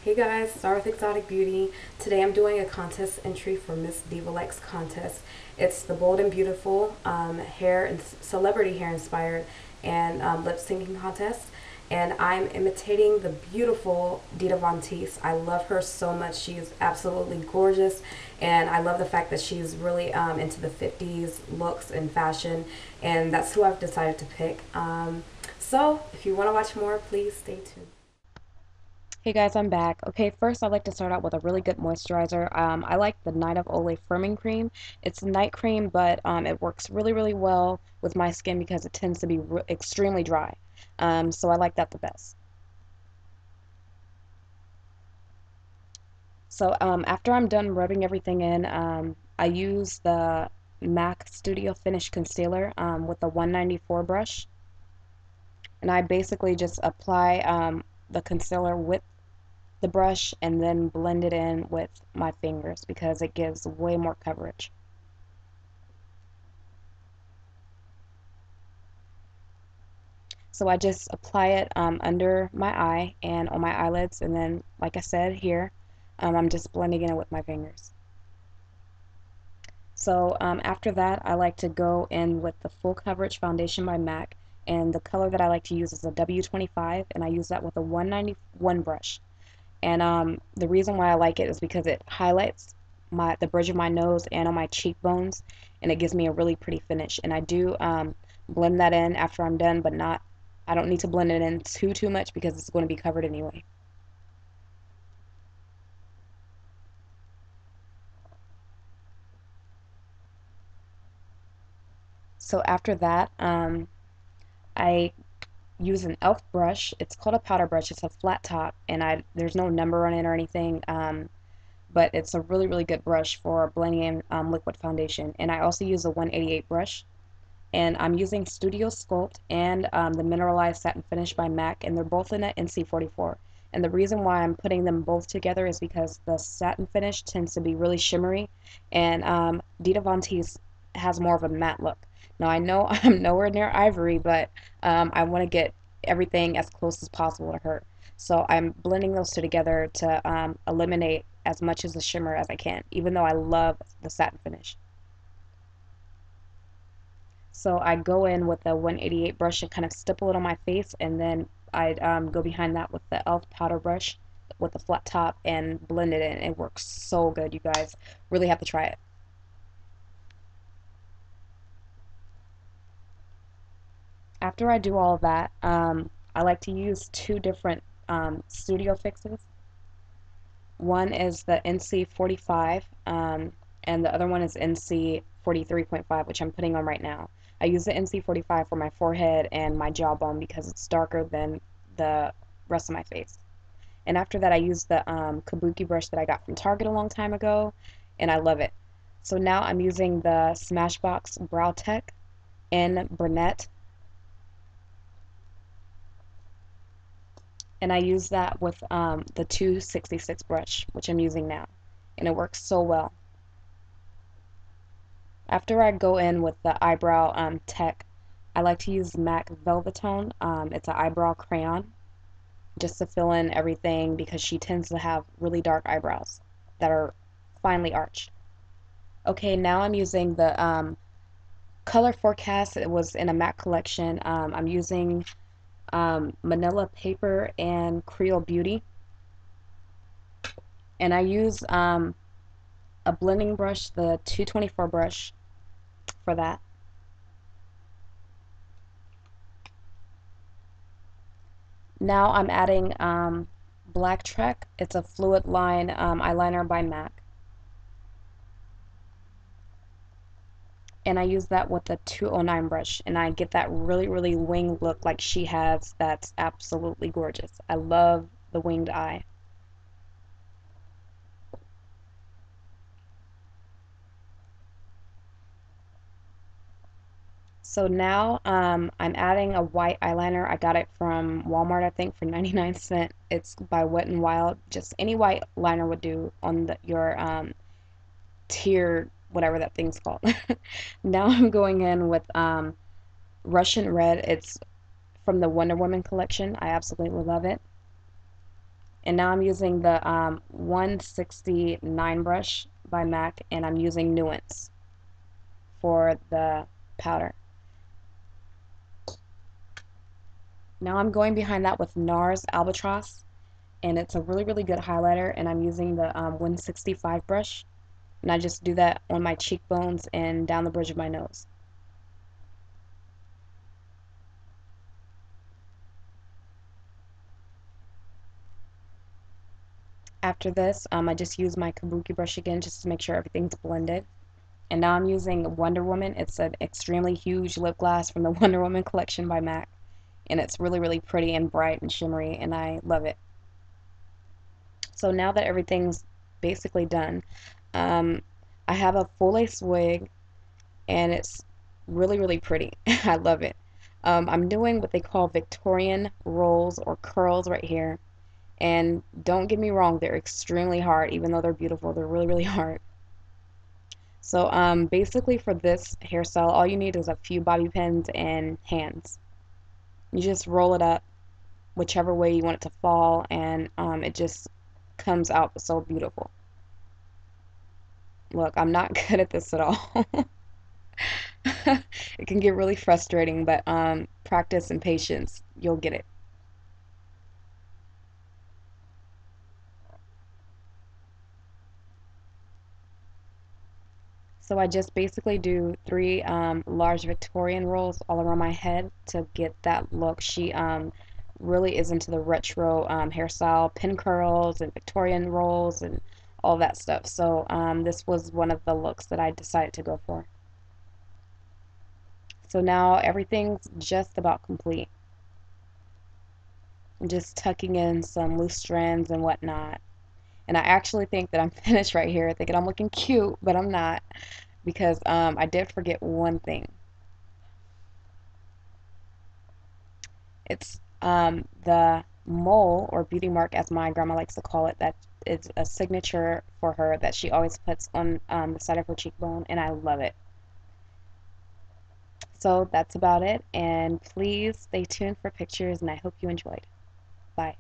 Hey guys, Star with Exotic Beauty. Today I'm doing a contest entry for Miss Diva contest. It's the Bold and Beautiful hair and celebrity hair inspired and lip syncing contest. And I'm imitating the beautiful Dita Von Teese. I love her so much. She is absolutely gorgeous, and I love the fact that she's really into the 50s looks and fashion, and that's who I've decided to pick. So if you want to watch more, please stay tuned. Hey guys, I'm back. Okay, first I'd like to start out with a really good moisturizer. I like the Night of Olay Firming Cream. It's a night cream, but it works really well with my skin because it tends to be extremely dry. So I like that the best. So after I'm done rubbing everything in, I use the MAC Studio Finish Concealer with the 194 brush. And I basically just apply the concealer with the brush and then blend it in with my fingers because it gives way more coverage. So I just apply it under my eye and on my eyelids, and then like I said here, I'm just blending it in with my fingers. So after that, I like to go in with the Full Coverage Foundation by MAC, and the color that I like to use is a W25, and I use that with a 191 brush. And the reason why I like it is because it highlights the bridge of my nose and on my cheekbones, and it gives me a really pretty finish. And I do blend that in after I'm done, but I don't need to blend it in too much because it's going to be covered anyway. So after that, I use an e.l.f. brush. It's called a powder brush. It's a flat top, and there's no number on it or anything. But it's a really good brush for blending in liquid foundation. And I also use a 188 brush, and I'm using Studio Sculpt and the Mineralized Satin Finish by MAC, and they're both in an NC44. And the reason why I'm putting them both together is because the satin finish tends to be really shimmery, and Dita Von Teese has more of a matte look. Now I know I'm nowhere near Ivory, but I want to get everything as close as possible to her. So I'm blending those two together to eliminate as much as the shimmer as I can, even though I love the satin finish. So I go in with the 188 brush and kind of stipple it on my face, and then I go behind that with the e.l.f. powder brush with the flat top and blend it in. It works so good, you guys. Really have to try it. After I do all of that, I like to use two different studio fixes. One is the NC45, and the other one is NC43.5, which I'm putting on right now. I use the NC45 for my forehead and my jawbone because it's darker than the rest of my face. And after that, I use the Kabuki brush that I got from Target a long time ago, and I love it. So now I'm using the Smashbox Brow Tech in Brunette, and I use that with the 266 brush, which I'm using now, and it works so well. After I go in with the eyebrow tech, I like to use MAC Velvetone. It's an eyebrow crayon just to fill in everything because she tends to have really dark eyebrows that are finely arched. Okay, now I'm using the Color Forecast. It was in a MAC collection. I'm using Manila Paper and Creole Beauty. And I use a blending brush, the 224 brush for that. Now I'm adding Black Trek. It's a fluid line eyeliner by MAC. And I use that with the 209 brush, and I get that really winged look like she has. That's absolutely gorgeous. I love the winged eye. So now I'm adding a white eyeliner. I got it from Walmart, I think, for 99¢. It's by Wet n Wild. Just any white liner would do on your tier, whatever that thing's called. Now I'm going in with Russian Red. It's from the Wonder Woman collection. I absolutely love it. And now I'm using the 169 brush by MAC, and I'm using Nuance for the powder. Now I'm going behind that with NARS Albatross, and it's a really, really good highlighter, and I'm using the 165 brush, and I just do that on my cheekbones and down the bridge of my nose. After this, I just use my kabuki brush again just to make sure everything's blended. And now I'm using Wonder Woman. It's an extremely huge lip gloss from the Wonder Woman collection by MAC. And it's really, really pretty and bright and shimmery, and I love it. So now that everything's basically done, um, I have a full lace wig, and it's really, really pretty. I love it. I'm doing what they call Victorian rolls or curls right here. And don't get me wrong, they're extremely hard, even though they're beautiful, they're really, really hard. So basically for this hairstyle, all you need is a few bobby pins and hands. You just roll it up whichever way you want it to fall, and it just comes out so beautiful. Look, I'm not good at this at all. It can get really frustrating, but practice and patience, you'll get it. So I just basically do three large Victorian rolls all around my head to get that look. She really is into the retro hairstyle, pin curls and Victorian rolls and all that stuff. So this was one of the looks that I decided to go for. So now everything's just about complete. I'm just tucking in some loose strands and whatnot. And I actually think that I'm finished right here, thinking I'm looking cute, but I'm not because I did forget one thing. It's the mole or beauty mark, as my grandma likes to call it. That is a signature for her that she always puts on the side of her cheekbone, and I love it. So that's about it, and please stay tuned for pictures, and I hope you enjoyed. Bye.